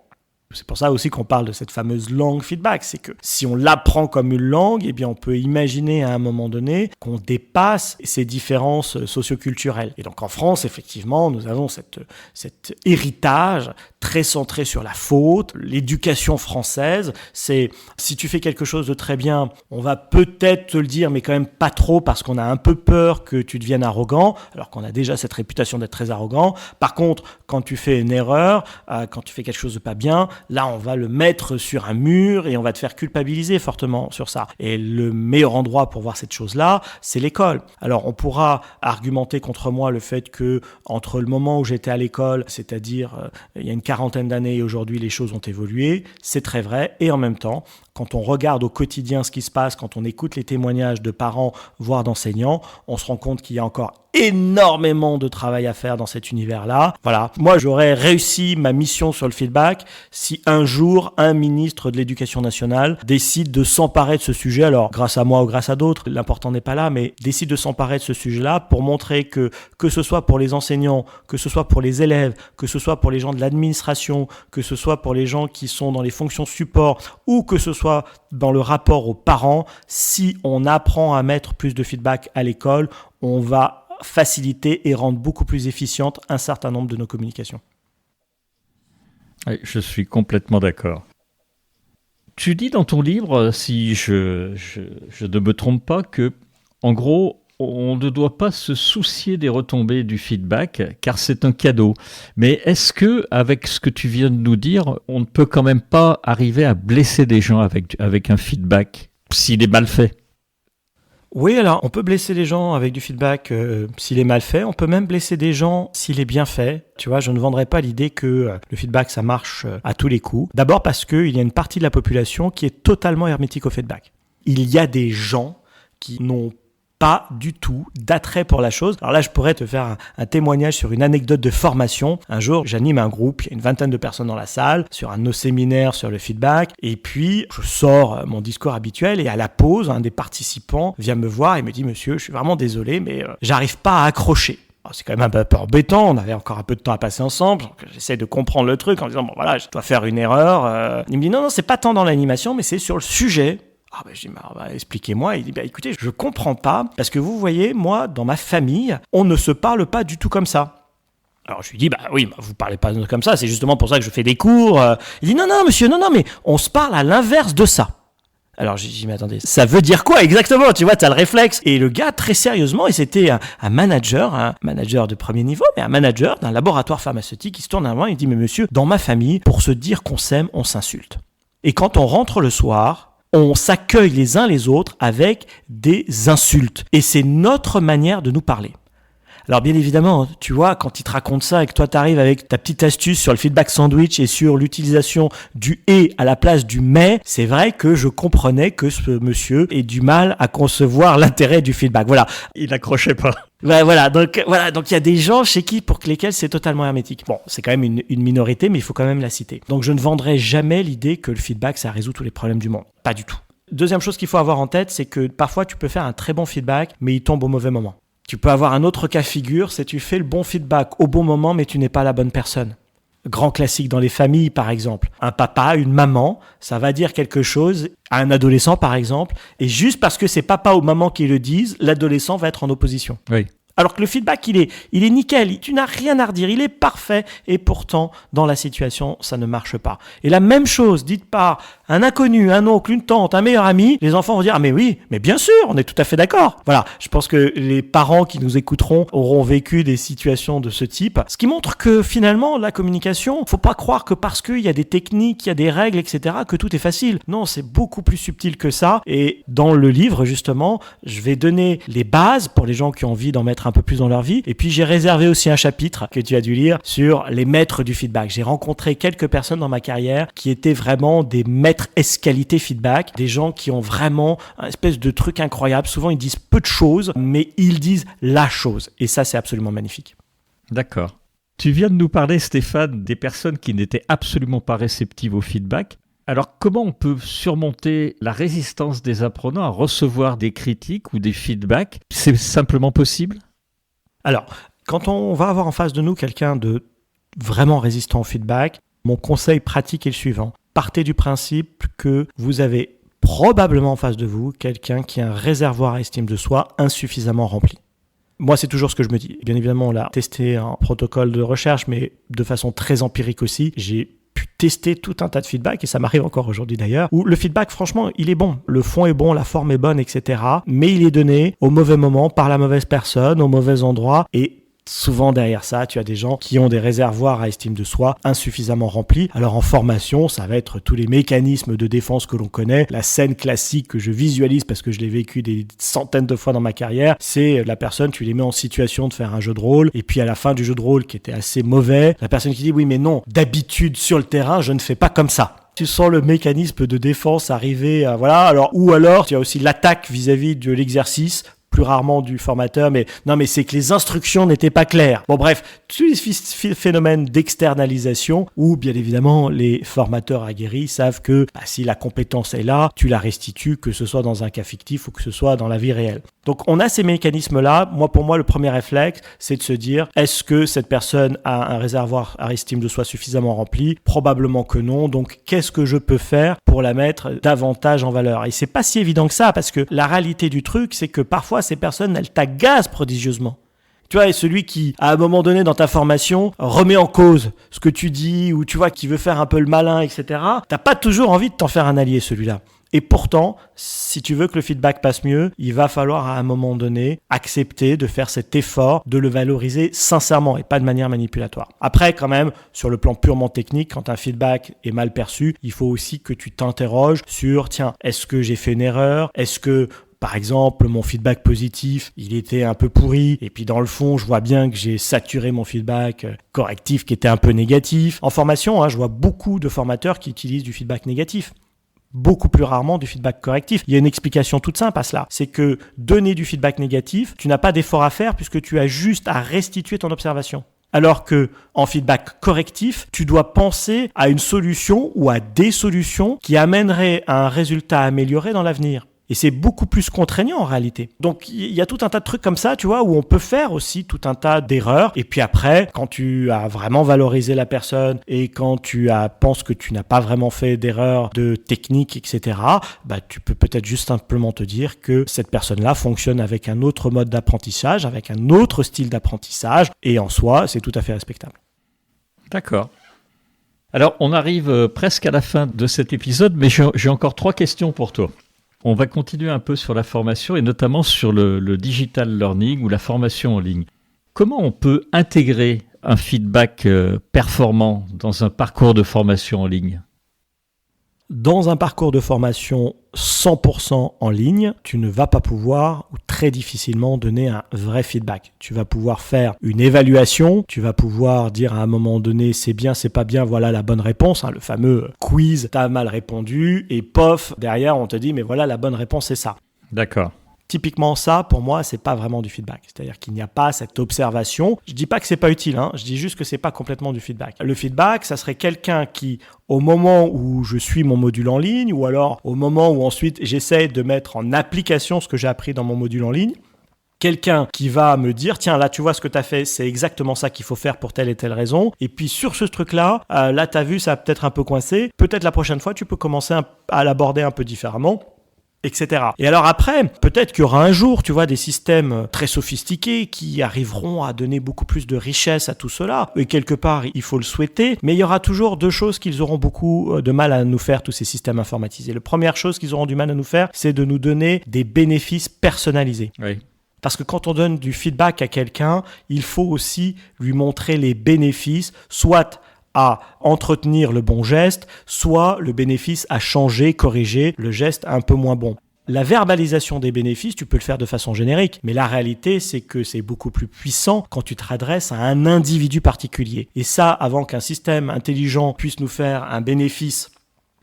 C'est pour ça aussi qu'on parle de cette fameuse langue feedback. C'est que si on l'apprend comme une langue, eh bien on peut imaginer à un moment donné qu'on dépasse ces différences socioculturelles. Et donc en France, effectivement, nous avons cet héritage très centré sur la faute. L'éducation française, c'est si tu fais quelque chose de très bien, on va peut-être te le dire, mais quand même pas trop parce qu'on a un peu peur que tu deviennes arrogant, alors qu'on a déjà cette réputation d'être très arrogant. Par contre, quand tu fais une erreur, quand tu fais quelque chose de pas bien, là, on va le mettre sur un mur et on va te faire culpabiliser fortement sur ça. Et le meilleur endroit pour voir cette chose-là, c'est l'école. Alors, on pourra argumenter contre moi le fait que entre le moment où j'étais à l'école, c'est-à-dire il y a une quarantaine d'années et aujourd'hui, les choses ont évolué. C'est très vrai. Et en même temps, quand on regarde au quotidien ce qui se passe, quand on écoute les témoignages de parents, voire d'enseignants, on se rend compte qu'il y a encore énormément de travail à faire dans cet univers-là. Voilà. Moi, j'aurais réussi ma mission sur le feedback si si un jour un ministre de l'Éducation nationale décide de s'emparer de ce sujet, alors grâce à moi ou grâce à d'autres, l'important n'est pas là, mais décide de s'emparer de ce sujet-là pour montrer que ce soit pour les enseignants, que ce soit pour les élèves, que ce soit pour les gens de l'administration, que ce soit pour les gens qui sont dans les fonctions support ou que ce soit dans le rapport aux parents, si on apprend à mettre plus de feedback à l'école, on va faciliter et rendre beaucoup plus efficiente un certain nombre de nos communications. Oui, je suis complètement d'accord. Tu dis dans ton livre, si je ne me trompe pas, que en gros, on ne doit pas se soucier des retombées du feedback, car c'est un cadeau. Mais est-ce que, avec ce que tu viens de nous dire, on ne peut quand même pas arriver à blesser des gens avec un feedback, s'il est mal fait ? Oui, alors on peut blesser les gens avec du feedback s'il est mal fait. On peut même blesser des gens s'il est bien fait. Tu vois, je ne vendrais pas l'idée que le feedback, ça marche à tous les coups. D'abord parce qu'il y a une partie de la population qui est totalement hermétique au feedback. Il y a des gens qui n'ont pas du tout d'attrait pour la chose. Alors là, je pourrais te faire un témoignage sur une anecdote de formation. Un jour, j'anime un groupe, il y a une vingtaine de personnes dans la salle, sur un de nos séminaires sur le feedback. Et puis, je sors mon discours habituel et à la pause, un des participants vient me voir et me dit « Monsieur, je suis vraiment désolé, mais j'arrive pas à accrocher ». C'est quand même un peu embêtant, on avait encore un peu de temps à passer ensemble, donc j'essaie de comprendre le truc en disant « Bon voilà, je dois faire une erreur ». Il me dit « Non, c'est pas tant dans l'animation, mais c'est sur le sujet ». Ah ben je dis expliquez-moi. Il dit écoutez, je comprends pas parce que vous voyez, moi dans ma famille, on ne se parle pas du tout comme ça. Alors je lui dis oui, vous parlez pas comme ça, c'est justement pour ça que je fais des cours. Il dit non monsieur, non mais on se parle à l'inverse de ça. Alors j'ai dit mais attendez, ça veut dire quoi exactement? Tu vois, t'as le réflexe. Et le gars très sérieusement, et c'était un manager de premier niveau, mais un manager d'un laboratoire pharmaceutique, il se tourne à moi et il dit mais monsieur, dans ma famille, pour se dire qu'on s'aime, on s'insulte. Et quand on rentre le soir, on s'accueille les uns les autres avec des insultes. Et c'est notre manière de nous parler. Alors bien évidemment, tu vois, quand il te raconte ça et que toi t'arrives avec ta petite astuce sur le feedback sandwich et sur l'utilisation du « et » à la place du « mais », c'est vrai que je comprenais que ce monsieur ait du mal à concevoir l'intérêt du feedback. Voilà. Il n'accrochait pas. Voilà, donc il y a des gens pour lesquels c'est totalement hermétique. Bon, c'est quand même une minorité, mais il faut quand même la citer. Donc je ne vendrai jamais l'idée que le feedback, ça résout tous les problèmes du monde. Pas du tout. Deuxième chose qu'il faut avoir en tête, c'est que parfois tu peux faire un très bon feedback, mais il tombe au mauvais moment. Tu peux avoir un autre cas figure, c'est tu fais le bon feedback au bon moment, mais tu n'es pas la bonne personne. Grand classique dans les familles, par exemple. Un papa, une maman, ça va dire quelque chose à un adolescent, par exemple, et juste parce que c'est papa ou maman qui le disent, l'adolescent va être en opposition. Oui. Alors que le feedback, il est nickel, tu n'as rien à redire, il est parfait, et pourtant, dans la situation, ça ne marche pas. Et la même chose, dite par un inconnu, un oncle, une tante, un meilleur ami, les enfants vont dire « Ah mais oui, mais bien sûr, on est tout à fait d'accord ». Voilà, je pense que les parents qui nous écouteront auront vécu des situations de ce type, ce qui montre que finalement, la communication, faut pas croire que parce qu'il y a des techniques, il y a des règles, etc., que tout est facile. Non, c'est beaucoup plus subtil que ça, et dans le livre, justement, je vais donner les bases pour les gens qui ont envie d'en mettre un peu plus dans leur vie. Et puis j'ai réservé aussi un chapitre que tu as dû lire sur les maîtres du feedback. J'ai rencontré quelques personnes dans ma carrière qui étaient vraiment des maîtres qualité feedback, des gens qui ont vraiment un espèce de truc incroyable. Souvent ils disent peu de choses, mais ils disent la chose. Et ça, c'est absolument magnifique. D'accord. Tu viens de nous parler, Stéphane, des personnes qui n'étaient absolument pas réceptives au feedback. Alors, comment on peut surmonter la résistance des apprenants à recevoir des critiques ou des feedbacks? C'est simplement possible? Alors, quand on va avoir en face de nous quelqu'un de vraiment résistant au feedback, mon conseil pratique est le suivant. Partez du principe que vous avez probablement en face de vous quelqu'un qui a un réservoir à estime de soi insuffisamment rempli. Moi, c'est toujours ce que je me dis. Bien évidemment, on l'a testé en protocole de recherche, mais de façon très empirique aussi. J'ai pu tester tout un tas de feedback, et ça m'arrive encore aujourd'hui d'ailleurs, où le feedback, franchement, il est bon. Le fond est bon, la forme est bonne, etc. Mais il est donné au mauvais moment, par la mauvaise personne, au mauvais endroit, et souvent derrière ça, tu as des gens qui ont des réservoirs à estime de soi insuffisamment remplis. Alors en formation, ça va être tous les mécanismes de défense que l'on connaît. La scène classique que je visualise parce que je l'ai vécu des centaines de fois dans ma carrière, c'est la personne, tu les mets en situation de faire un jeu de rôle, et puis à la fin du jeu de rôle qui était assez mauvais, la personne qui dit oui mais non, d'habitude sur le terrain, je ne fais pas comme ça. Tu sens le mécanisme de défense arriver à, voilà. Alors, ou alors tu as aussi l'attaque vis-à-vis de l'exercice. plus rarement du formateur, mais non, mais c'est que les instructions n'étaient pas claires. Bon, bref, tous ces phénomènes d'externalisation où, bien évidemment, les formateurs aguerris savent que si la compétence est là, tu la restitues, que ce soit dans un cas fictif ou que ce soit dans la vie réelle. Donc, on a ces mécanismes-là. Pour moi, le premier réflexe, c'est de se dire, est-ce que cette personne a un réservoir à estime de soi suffisamment rempli? Probablement que non. Donc, qu'est-ce que je peux faire pour la mettre davantage en valeur? Et c'est pas si évident que ça, parce que la réalité du truc, c'est que parfois, ces personnes, elles t'agacent prodigieusement. Tu vois, et celui qui, à un moment donné dans ta formation, remet en cause ce que tu dis, ou tu vois, qui veut faire un peu le malin, etc., t'as pas toujours envie de t'en faire un allié, celui-là. Et pourtant, si tu veux que le feedback passe mieux, il va falloir à un moment donné accepter de faire cet effort, de le valoriser sincèrement et pas de manière manipulatoire. Après, quand même, sur le plan purement technique, quand un feedback est mal perçu, il faut aussi que tu t'interroges sur, tiens, est-ce que j'ai fait une erreur? Est-ce que par exemple, mon feedback positif, il était un peu pourri. Et puis dans le fond, je vois bien que j'ai saturé mon feedback correctif qui était un peu négatif. En formation, je vois beaucoup de formateurs qui utilisent du feedback négatif. Beaucoup plus rarement du feedback correctif. Il y a une explication toute simple à cela. C'est que donner du feedback négatif, tu n'as pas d'effort à faire puisque tu as juste à restituer ton observation. Alors que en feedback correctif, tu dois penser à une solution ou à des solutions qui amèneraient à un résultat amélioré dans l'avenir. Et c'est beaucoup plus contraignant en réalité. Donc il y a tout un tas de trucs comme ça, tu vois, où on peut faire aussi tout un tas d'erreurs. Et puis après, quand tu as vraiment valorisé la personne et quand tu penses que tu n'as pas vraiment fait d'erreurs de technique, etc., tu peux peut-être juste simplement te dire que cette personne-là fonctionne avec un autre mode d'apprentissage, avec un autre style d'apprentissage. Et en soi, c'est tout à fait respectable. D'accord. Alors, on arrive presque à la fin de cet épisode, mais j'ai encore 3 questions pour toi. On va continuer un peu sur la formation et notamment sur le digital learning ou la formation en ligne. Comment on peut intégrer un feedback performant dans un parcours de formation en ligne ? Dans un parcours de formation 100% en ligne, tu ne vas pas pouvoir ou très difficilement donner un vrai feedback. Tu vas pouvoir faire une évaluation, tu vas pouvoir dire à un moment donné c'est bien, c'est pas bien, voilà la bonne réponse, le fameux quiz, t'as mal répondu et pof, derrière on te dit mais voilà la bonne réponse c'est ça. D'accord. Typiquement ça, pour moi, c'est pas vraiment du feedback. C'est-à-dire qu'il n'y a pas cette observation. Je dis pas que c'est pas utile, je dis juste que c'est pas complètement du feedback. Le feedback, ça serait quelqu'un qui, au moment où je suis mon module en ligne, ou alors au moment où ensuite j'essaie de mettre en application ce que j'ai appris dans mon module en ligne, quelqu'un qui va me dire, tiens, là, tu vois ce que tu as fait, c'est exactement ça qu'il faut faire pour telle et telle raison. Et puis, sur ce truc-là, là, tu as vu, ça a peut-être un peu coincé. Peut-être la prochaine fois, tu peux commencer à l'aborder un peu différemment, etc. Et alors après, peut-être qu'il y aura un jour, tu vois, des systèmes très sophistiqués qui arriveront à donner beaucoup plus de richesse à tout cela. Et quelque part, il faut le souhaiter. Mais il y aura toujours 2 choses qu'ils auront beaucoup de mal à nous faire, tous ces systèmes informatisés. La première chose qu'ils auront du mal à nous faire, c'est de nous donner des bénéfices personnalisés. Oui. Parce que quand on donne du feedback à quelqu'un, il faut aussi lui montrer les bénéfices, soit à entretenir le bon geste, soit le bénéfice à changer, corriger le geste un peu moins bon. La verbalisation des bénéfices, tu peux le faire de façon générique, mais la réalité, c'est que c'est beaucoup plus puissant quand tu te adresses à un individu particulier. Et ça, avant qu'un système intelligent puisse nous faire un bénéfice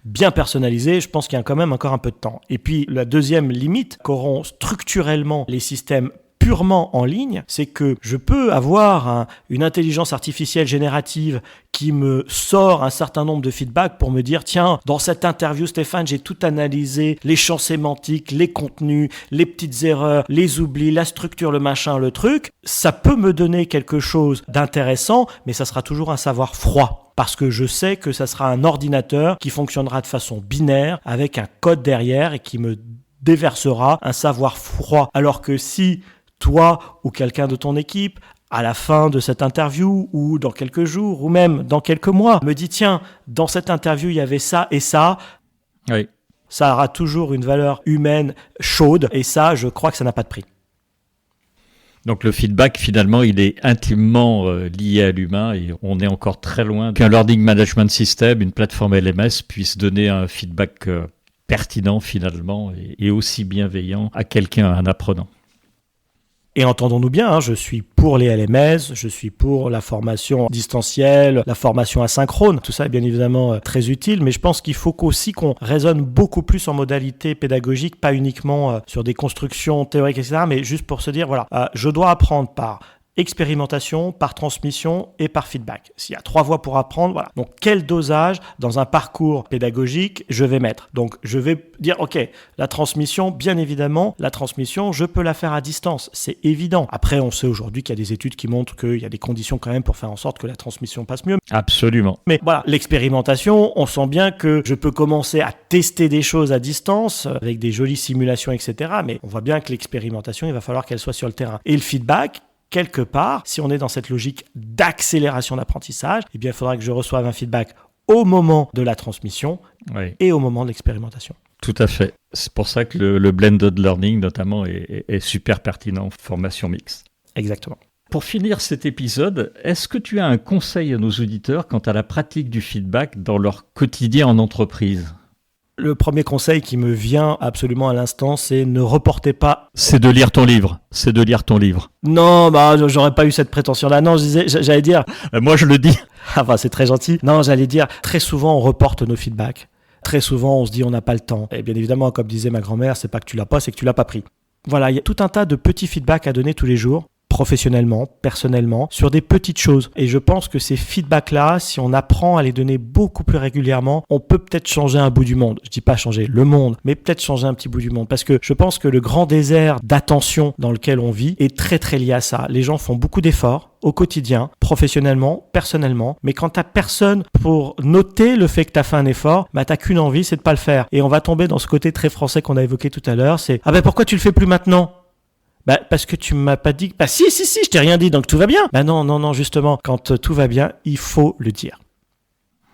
bien personnalisé, je pense qu'il y a quand même encore un peu de temps. Et puis, la deuxième limite qu'auront structurellement les systèmes purement en ligne, c'est que je peux avoir une intelligence artificielle générative qui me sort un certain nombre de feedbacks pour me dire, tiens, dans cette interview, Stéphane, j'ai tout analysé, les champs sémantiques, les contenus, les petites erreurs, les oublis, la structure, le machin, le truc. Ça peut me donner quelque chose d'intéressant, mais ça sera toujours un savoir froid. Parce que je sais que ça sera un ordinateur qui fonctionnera de façon binaire, avec un code derrière et qui me déversera un savoir froid. Alors que si toi ou quelqu'un de ton équipe, à la fin de cette interview ou dans quelques jours ou même dans quelques mois, me dit tiens, dans cette interview, il y avait ça et ça, oui. Ça aura toujours une valeur humaine chaude et ça, je crois que ça n'a pas de prix. Donc le feedback, finalement, il est intimement lié à l'humain et on est encore très loin qu'un learning management system, une plateforme LMS, puisse donner un feedback pertinent finalement et aussi bienveillant à quelqu'un, à un apprenant. Et entendons-nous bien, hein, je suis pour les LMS, je suis pour la formation distancielle, la formation asynchrone. Tout ça est bien évidemment très utile, mais je pense qu'il faut aussi qu'on raisonne beaucoup plus en modalité pédagogique, pas uniquement sur des constructions théoriques, etc., mais juste pour se dire, voilà, je dois apprendre par expérimentation, par transmission et par feedback. S'il y a 3 voies pour apprendre, voilà. Donc, quel dosage dans un parcours pédagogique je vais mettre? Donc, je vais dire, OK, la transmission, bien évidemment, la transmission, je peux la faire à distance. C'est évident. Après, on sait aujourd'hui qu'il y a des études qui montrent qu'il y a des conditions quand même pour faire en sorte que la transmission passe mieux. Absolument. Mais voilà, l'expérimentation, on sent bien que je peux commencer à tester des choses à distance avec des jolies simulations, etc. Mais on voit bien que l'expérimentation, il va falloir qu'elle soit sur le terrain. Et le feedback, quelque part, si on est dans cette logique d'accélération d'apprentissage, eh bien, il faudra que je reçoive un feedback au moment de la transmission et au moment de l'expérimentation. Tout à fait. C'est pour ça que le blended learning, notamment, est super pertinent en formation mixte. Exactement. Pour finir cet épisode, est-ce que tu as un conseil à nos auditeurs quant à la pratique du feedback dans leur quotidien en entreprise ? Le premier conseil qui me vient absolument à l'instant, c'est ne reportez pas. C'est de lire ton livre. Non, j'aurais pas eu cette prétention-là. Non, j'allais dire. Moi, je le dis. Enfin, c'est très gentil. Non, j'allais dire, très souvent, on reporte nos feedbacks. Très souvent, on se dit, on n'a pas le temps. Et bien évidemment, comme disait ma grand-mère, c'est pas que tu l'as pas, c'est que tu l'as pas pris. Voilà, il y a tout un tas de petits feedbacks à donner tous les jours, professionnellement, personnellement, sur des petites choses. Et je pense que ces feedbacks-là, si on apprend à les donner beaucoup plus régulièrement, on peut peut-être changer un bout du monde. Je dis pas changer le monde, mais peut-être changer un petit bout du monde. Parce que je pense que le grand désert d'attention dans lequel on vit est très très lié à ça. Les gens font beaucoup d'efforts au quotidien, professionnellement, personnellement, mais quand t'as personne pour noter le fait que t'as fait un effort, t'as qu'une envie, c'est de pas le faire. Et on va tomber dans ce côté très français qu'on a évoqué tout à l'heure, c'est « Ah ben pourquoi tu le fais plus maintenant ?» Parce que tu m'as pas dit... Si, je t'ai rien dit, donc tout va bien. Non, justement, quand tout va bien, il faut le dire.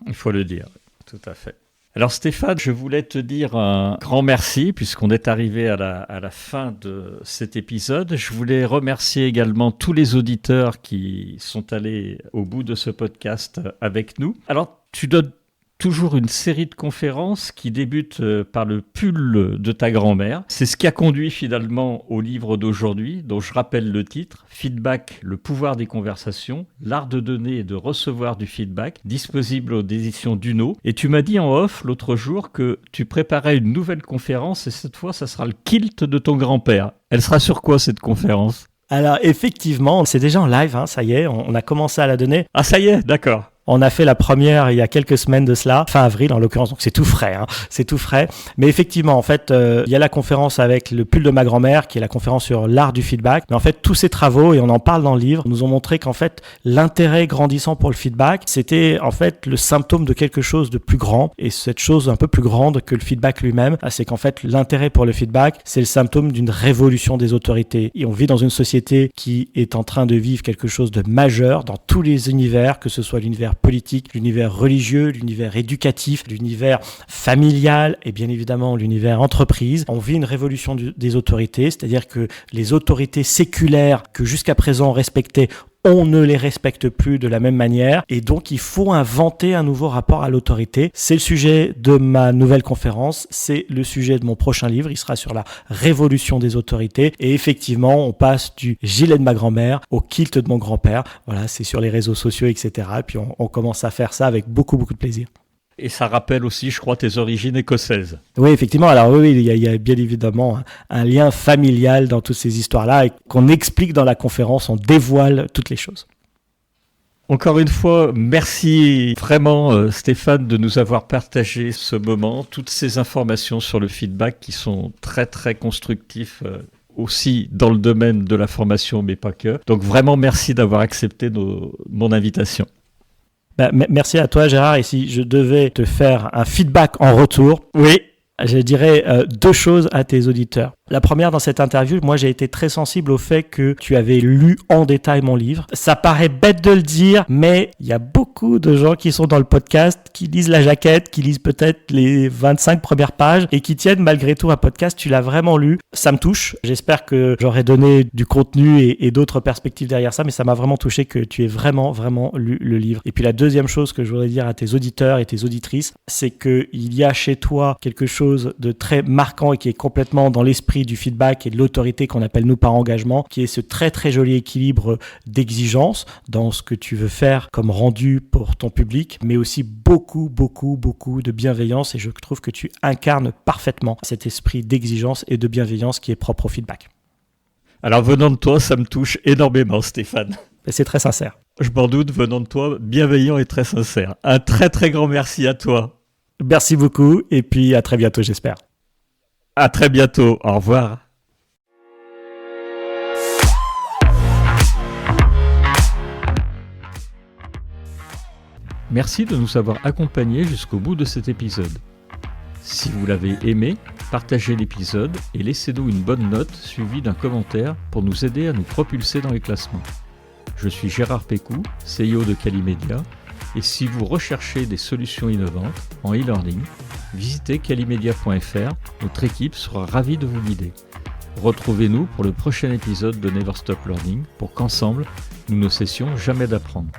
Il faut le dire, tout à fait. Alors Stéphane, je voulais te dire un grand merci puisqu'on est arrivé à la fin de cet épisode. Je voulais remercier également tous les auditeurs qui sont allés au bout de ce podcast avec nous. Alors, tu donnes toujours une série de conférences qui débutent par le pull de ta grand-mère. C'est ce qui a conduit finalement au livre d'aujourd'hui, dont je rappelle le titre, Feedback, le pouvoir des conversations, l'art de donner et de recevoir du feedback, disponible aux éditions Duno. Et tu m'as dit en off l'autre jour que tu préparais une nouvelle conférence et cette fois, ça sera le kilt de ton grand-père. Elle sera sur quoi cette conférence ? Alors effectivement, c'est déjà en live, ça y est, on a commencé à la donner. Ah ça y est, d'accord. On a fait la première il y a quelques semaines de cela, fin avril en l'occurrence, donc c'est tout frais, c'est tout frais. Mais effectivement, en fait, il y a la conférence avec le pull de ma grand-mère, qui est la conférence sur l'art du feedback. Mais en fait, tous ces travaux, et on en parle dans le livre, nous ont montré qu'en fait, l'intérêt grandissant pour le feedback, c'était en fait le symptôme de quelque chose de plus grand. Et cette chose un peu plus grande que le feedback lui-même, c'est qu'en fait, l'intérêt pour le feedback, c'est le symptôme d'une révolution des autorités. Et on vit dans une société qui est en train de vivre quelque chose de majeur dans tous les univers, que ce soit l'univers politique, l'univers religieux, l'univers éducatif, l'univers familial et bien évidemment l'univers entreprise. On vit une révolution des autorités, c'est-à-dire que les autorités séculaires que jusqu'à présent on respectait, on ne les respecte plus de la même manière et donc il faut inventer un nouveau rapport à l'autorité. C'est le sujet de ma nouvelle conférence, c'est le sujet de mon prochain livre, il sera sur la révolution des autorités et effectivement on passe du gilet de ma grand-mère au kilt de mon grand-père. Voilà, c'est sur les réseaux sociaux, etc. Et puis on commence à faire ça avec beaucoup de plaisir. Et ça rappelle aussi, je crois, tes origines écossaises. Oui, effectivement. Alors oui, il y a bien évidemment un lien familial dans toutes ces histoires-là et qu'on explique dans la conférence, on dévoile toutes les choses. Encore une fois, merci vraiment Stéphane de nous avoir partagé ce moment, toutes ces informations sur le feedback qui sont très très constructifs aussi dans le domaine de la formation, mais pas que. Donc vraiment merci d'avoir accepté mon invitation. Merci à toi Gérard, et si je devais te faire un feedback en retour, oui, je dirais 2 choses à tes auditeurs. La première, dans cette interview, moi j'ai été très sensible au fait que tu avais lu en détail mon livre. Ça paraît bête de le dire, mais il y a beaucoup de gens qui sont dans le podcast, qui lisent la jaquette, qui lisent peut-être les 25 premières pages et qui tiennent malgré tout un podcast. Tu l'as vraiment lu, ça me touche. J'espère que j'aurai donné du contenu et d'autres perspectives derrière ça, mais ça m'a vraiment touché que tu aies vraiment lu le livre. Et puis la deuxième chose que je voudrais dire à tes auditeurs et tes auditrices, c'est qu'il y a chez toi quelque chose de très marquant et qui est complètement dans l'esprit l'esprit du feedback et de l'autorité qu'on appelle nous par engagement, qui est ce très très joli équilibre d'exigence dans ce que tu veux faire comme rendu pour ton public, mais aussi beaucoup de bienveillance, et je trouve que tu incarnes parfaitement cet esprit d'exigence et de bienveillance qui est propre au feedback. Alors venant de toi, ça me touche énormément, Stéphane. Et c'est très sincère. Je m'en doute, venant de toi, bienveillant et très sincère. Un très très grand merci à toi. Merci beaucoup et puis à très bientôt, j'espère. À très bientôt, au revoir. Merci de nous avoir accompagnés jusqu'au bout de cet épisode. Si vous l'avez aimé, partagez l'épisode et laissez-nous une bonne note suivie d'un commentaire pour nous aider à nous propulser dans les classements. Je suis Gérard Pécou, CEO de Calimedia, et si vous recherchez des solutions innovantes en e-learning, visitez calimedia.fr, notre équipe sera ravie de vous guider. Retrouvez-nous pour le prochain épisode de Never Stop Learning pour qu'ensemble, nous ne cessions jamais d'apprendre.